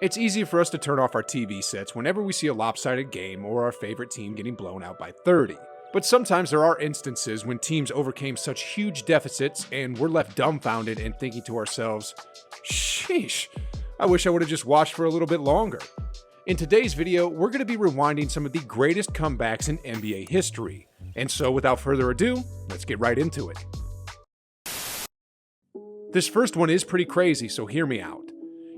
It's easy for us to turn off our TV sets whenever we see a lopsided game or our favorite team getting blown out by 30. But sometimes there are instances when teams overcame such huge deficits and we're left dumbfounded and thinking to ourselves, sheesh, I wish I would have just watched for a little bit longer. In today's video, we're going to be rewinding some of the greatest comebacks in NBA history. And so without further ado, let's get right into it. This first one is pretty crazy, so hear me out.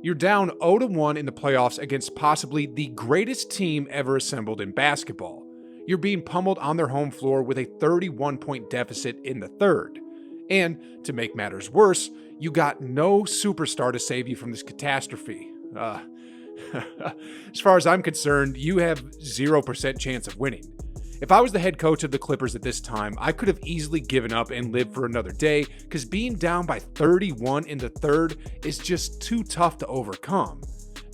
You're down 0-1 in the playoffs against possibly the greatest team ever assembled in basketball. You're being pummeled on their home floor with a 31-point deficit in the third. And, to make matters worse, you got no superstar to save you from this catastrophe. As far as I'm concerned, you have 0% chance of winning. If I was the head coach of the Clippers at this time, I could have easily given up and lived for another day, because being down by 31 in the third is just too tough to overcome.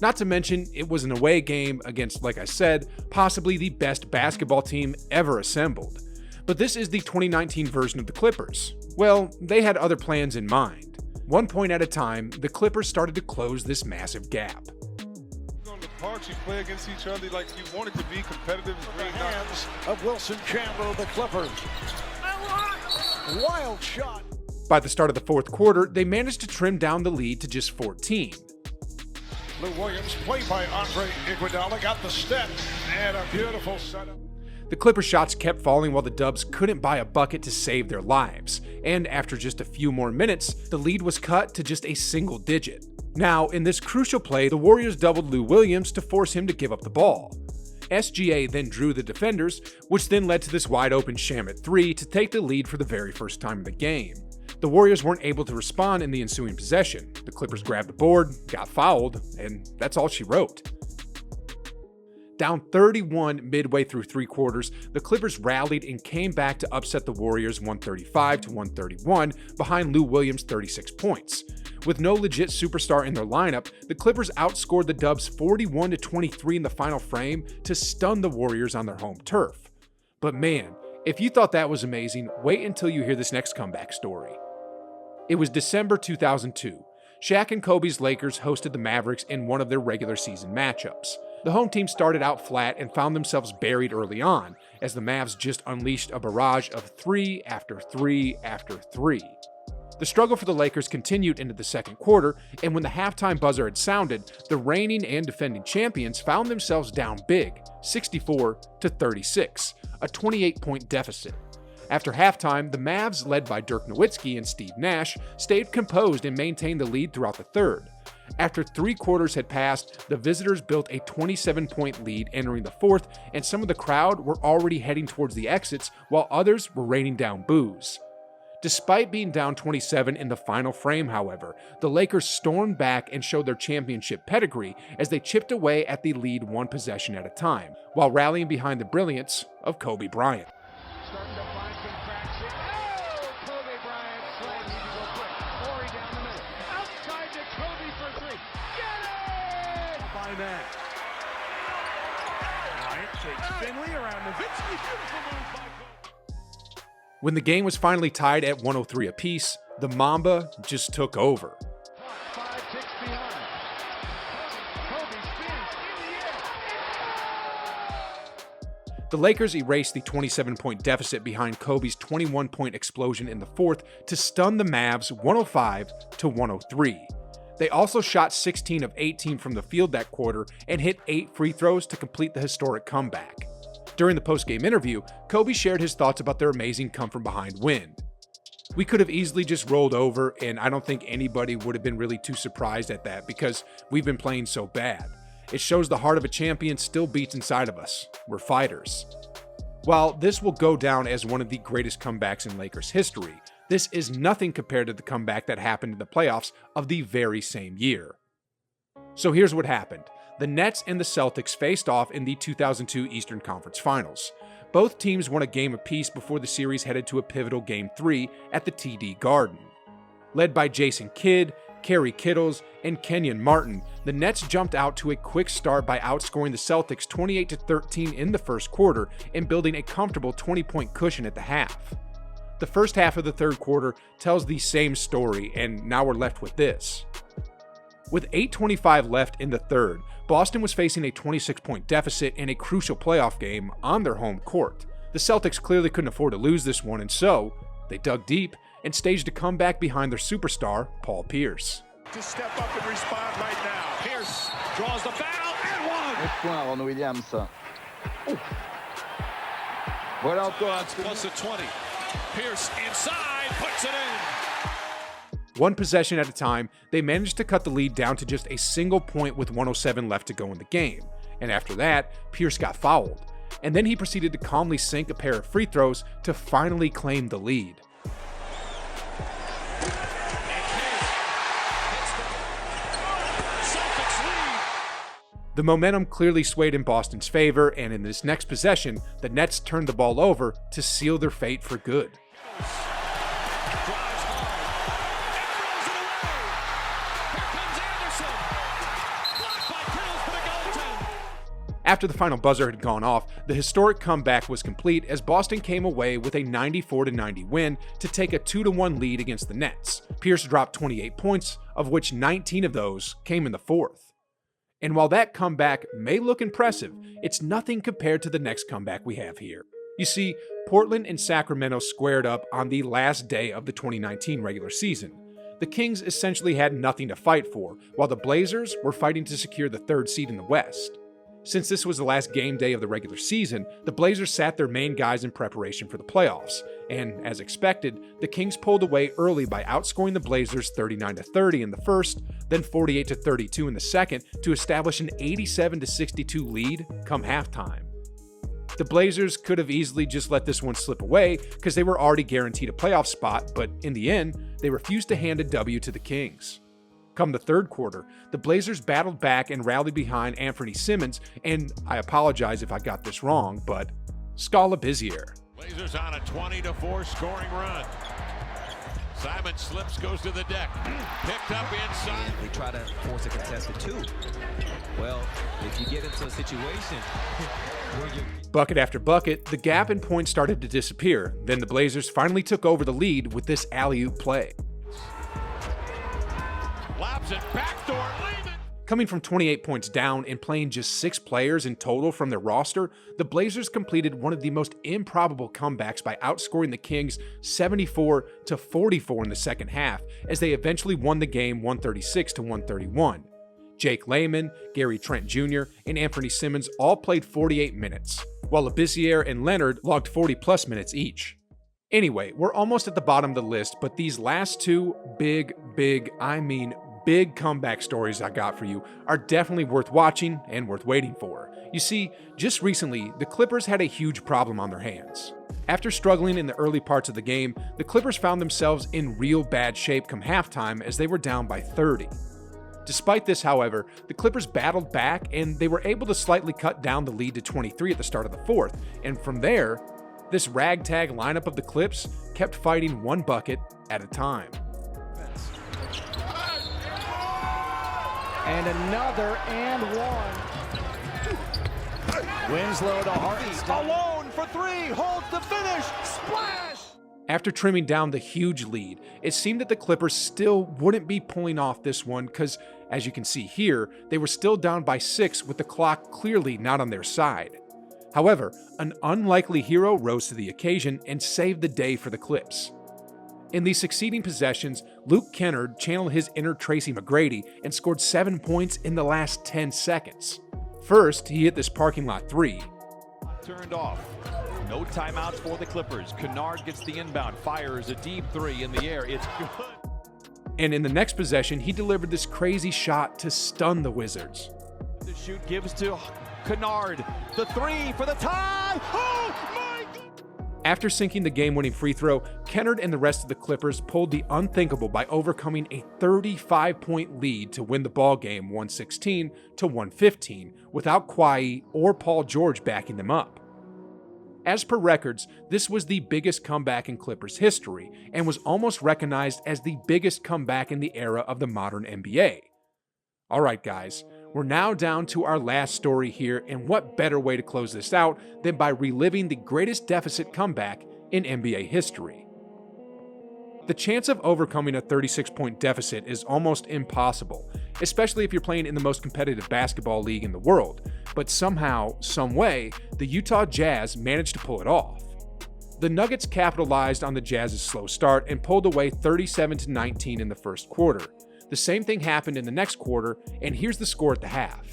Not to mention, it was an away game against, like I said, possibly the best basketball team ever assembled. But this is the 2019 version of the Clippers. Well, they had other plans in mind. 1 point at a time, the Clippers started to close this massive gap. You play against each other like you want it to be competitive. The hands of Wilson Chandler of the Clippers. Wild shot. By the start of the fourth quarter, they managed to trim down the lead to just 14. Lou Williams, played by Andre Iguodala, got the step and a beautiful setup. The Clippers' shots kept falling while the Dubs couldn't buy a bucket to save their lives, and after just a few more minutes, the lead was cut to just a single digit. Now, in this crucial play, the Warriors doubled Lou Williams to force him to give up the ball. SGA then drew the defenders, which then led to this wide open Shamet 3 to take the lead for the very first time in the game. The Warriors weren't able to respond in the ensuing possession. The Clippers grabbed the board, got fouled, and that's all she wrote. Down 31 midway through three quarters, the Clippers rallied and came back to upset the Warriors 135-131 behind Lou Williams' 36 points. With no legit superstar in their lineup, the Clippers outscored the Dubs 41-23 in the final frame to stun the Warriors on their home turf. But man, if you thought that was amazing, wait until you hear this next comeback story. It was December 2002. Shaq and Kobe's Lakers hosted the Mavericks in one of their regular season matchups. The home team started out flat and found themselves buried early on, as the Mavs just unleashed a barrage of 3 after 3 after 3. The struggle for the Lakers continued into the second quarter, and when the halftime buzzer had sounded, the reigning and defending champions found themselves down big, 64-36, a 28-point deficit. After halftime, the Mavs, led by Dirk Nowitzki and Steve Nash, stayed composed and maintained the lead throughout the third. After 3 quarters had passed, the visitors built a 27-point lead entering the fourth, and some of the crowd were already heading towards the exits, while others were raining down boos. Despite being down 27 in the final frame, however, the Lakers stormed back and showed their championship pedigree as they chipped away at the lead one possession at a time, while rallying behind the brilliance of Kobe Bryant. Starting to find some cracks here. Oh! Kobe Bryant played. He can go quick. Corey down the middle. Outside to Kobe for 3. Get it! By Nash. Bryant takes Finley around Nowitzki. Beautiful move by Kobe. When the game was finally tied at 103 apiece, the Mamba just took over. 5 ticks behind. Kobe spins in the air. The Lakers erased the 27-point deficit behind Kobe's 21-point explosion in the fourth to stun the Mavs 105-103. They also shot 16 of 18 from the field that quarter and hit 8 free throws to complete the historic comeback. During the post-game interview, Kobe shared his thoughts about their amazing come-from-behind win. We could have easily just rolled over, and I don't think anybody would have been really too surprised at that because we've been playing so bad. It shows the heart of a champion still beats inside of us. We're fighters. While this will go down as one of the greatest comebacks in Lakers history, this is nothing compared to the comeback that happened in the playoffs of the very same year. So here's what happened. The Nets and the Celtics faced off in the 2002 Eastern Conference Finals. Both teams won a game apiece before the series headed to a pivotal Game 3 at the TD Garden. Led by Jason Kidd, Kerry Kittles, and Kenyon Martin, the Nets jumped out to a quick start by outscoring the Celtics 28-13 in the first quarter and building a comfortable 20-point cushion at the half. The first half of the third quarter tells the same story, and now we're left with this. With 8:25 left in the third, Boston was facing a 26-point deficit in a crucial playoff game on their home court. The Celtics clearly couldn't afford to lose this one, and so they dug deep and staged a comeback behind their superstar, Paul Pierce. To step up and respond right now. Pierce draws the foul and one. Point Ron Williams. Voilà encore un Plus a 20. Pierce inside, puts it in. One possession at a time, they managed to cut the lead down to just a single point with 107 left to go in the game. And after that, Pierce got fouled. And then he proceeded to calmly sink a pair of free throws to finally claim the lead. The momentum clearly swayed in Boston's favor, and in this next possession, the Nets turned the ball over to seal their fate for good. After the final buzzer had gone off, the historic comeback was complete as Boston came away with a 94-90 win to take a 2-1 lead against the Nets. Pierce dropped 28 points, of which 19 of those came in the fourth. And while that comeback may look impressive, it's nothing compared to the next comeback we have here. You see, Portland and Sacramento squared up on the last day of the 2019 regular season. The Kings essentially had nothing to fight for, while the Blazers were fighting to secure the third seed in the West. Since this was the last game day of the regular season, the Blazers sat their main guys in preparation for the playoffs, and as expected, the Kings pulled away early by outscoring the Blazers 39-30 in the first, then 48-32 in the second to establish an 87-62 lead come halftime. The Blazers could have easily just let this one slip away because they were already guaranteed a playoff spot, but in the end, they refused to hand a W to the Kings. Come the third quarter, the Blazers battled back and rallied behind Anthony Simmons, and I apologize if I got this wrong, but Scala Bizier. Blazers on a 20-4 scoring run. Simon slips, goes to the deck. Picked up inside. They try to force a contested two. Well, if you get into a situation where you... Bucket after bucket, the gap in points started to disappear. Then the Blazers finally took over the lead with this alley-oop play. Lobs it, backdoor, leave it. Coming from 28 points down and playing just 6 players in total from their roster, the Blazers completed one of the most improbable comebacks by outscoring the Kings 74-44 in the second half, as they eventually won the game 136-131. Jake Layman, Gary Trent Jr., and Anthony Simmons all played 48 minutes, while Labissiere and Leonard logged 40-plus minutes each. Anyway, we're almost at the bottom of the list, but these last two big comeback stories I got for you are definitely worth watching and worth waiting for. You see, just recently, the Clippers had a huge problem on their hands. After struggling in the early parts of the game, the Clippers found themselves in real bad shape come halftime as they were down by 30. Despite this, however, the Clippers battled back and they were able to slightly cut down the lead to 23 at the start of the fourth, and from there, this ragtag lineup of the Clips kept fighting one bucket at a time. And another and one. Winslow to Harden. Alone for three. Holds the finish. Splash! After trimming down the huge lead, it seemed that the Clippers still wouldn't be pulling off this one because, as you can see here, they were still down by 6 with the clock clearly not on their side. However, an unlikely hero rose to the occasion and saved the day for the Clips. In the succeeding possessions, Luke Kennard channeled his inner Tracy McGrady and scored 7 points in the last 10 seconds. First, he hit this parking lot 3. Turned off. No timeouts for the Clippers. Kennard gets the inbound, fires a deep 3 in the air. It's good. And in the next possession, he delivered this crazy shot to stun the Wizards. The shoot gives to Kennard. The 3 for the tie. Oh my God! After sinking the game-winning free throw, Kennard and the rest of the Clippers pulled the unthinkable by overcoming a 35-point lead to win the ballgame 116-115 without Kawhi or Paul George backing them up. As per records, this was the biggest comeback in Clippers history and was almost recognized as the biggest comeback in the era of the modern NBA. Alright guys, we're now down to our last story here, and what better way to close this out than by reliving the greatest deficit comeback in NBA history. The chance of overcoming a 36-point deficit is almost impossible, especially if you're playing in the most competitive basketball league in the world, but somehow, someway, the Utah Jazz managed to pull it off. The Nuggets capitalized on the Jazz's slow start and pulled away 37-19 in the first quarter. The same thing happened in the next quarter, and here's the score at the half.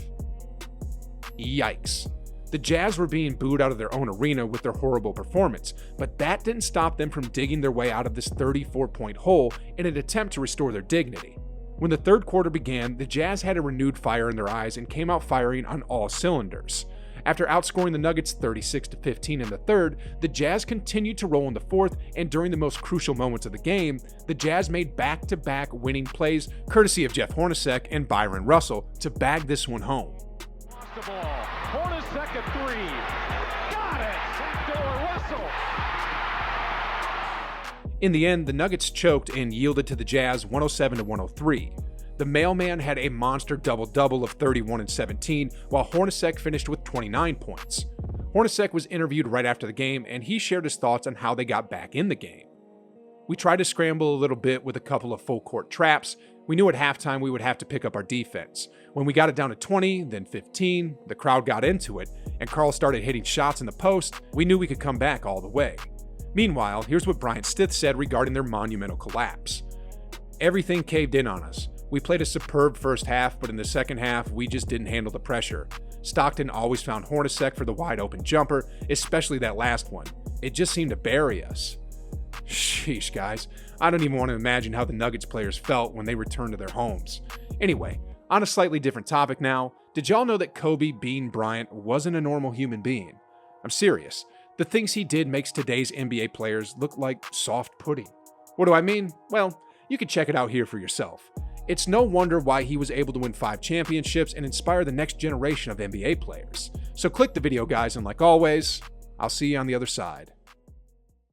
Yikes. The Jazz were being booed out of their own arena with their horrible performance, but that didn't stop them from digging their way out of this 34-point hole in an attempt to restore their dignity. When the third quarter began, the Jazz had a renewed fire in their eyes and came out firing on all cylinders. After outscoring the Nuggets 36-15 in the third, the Jazz continued to roll in the fourth, and during the most crucial moments of the game, the Jazz made back-to-back winning plays courtesy of Jeff Hornacek and Byron Russell to bag this one home. The ball. Hornacek at three. Got it. Backdoor Russell. In the end, the Nuggets choked and yielded to the Jazz 107-103. The mailman had a monster double-double of 31 and 17, while Hornacek finished with 29 points. Hornacek was interviewed right after the game, and he shared his thoughts on how they got back in the game. We tried to scramble a little bit with a couple of full-court traps. We knew at halftime we would have to pick up our defense. When we got it down to 20, then 15, the crowd got into it, and Karl started hitting shots in the post. We knew we could come back all the way. Meanwhile, here's what Bryant Stith said regarding their monumental collapse. Everything caved in on us. We played a superb first half, but in the second half, we just didn't handle the pressure. Stockton always found Hornacek for the wide open jumper, especially that last one. It just seemed to bury us. Sheesh, guys. I don't even want to imagine how the Nuggets players felt when they returned to their homes. Anyway, on a slightly different topic now, did y'all know that Kobe Bean Bryant wasn't a normal human being? I'm serious. The things he did makes today's NBA players look like soft pudding. What do I mean? Well, you can check it out here for yourself. It's no wonder why he was able to win 5 championships and inspire the next generation of NBA players. So click the video, guys, and like always, I'll see you on the other side.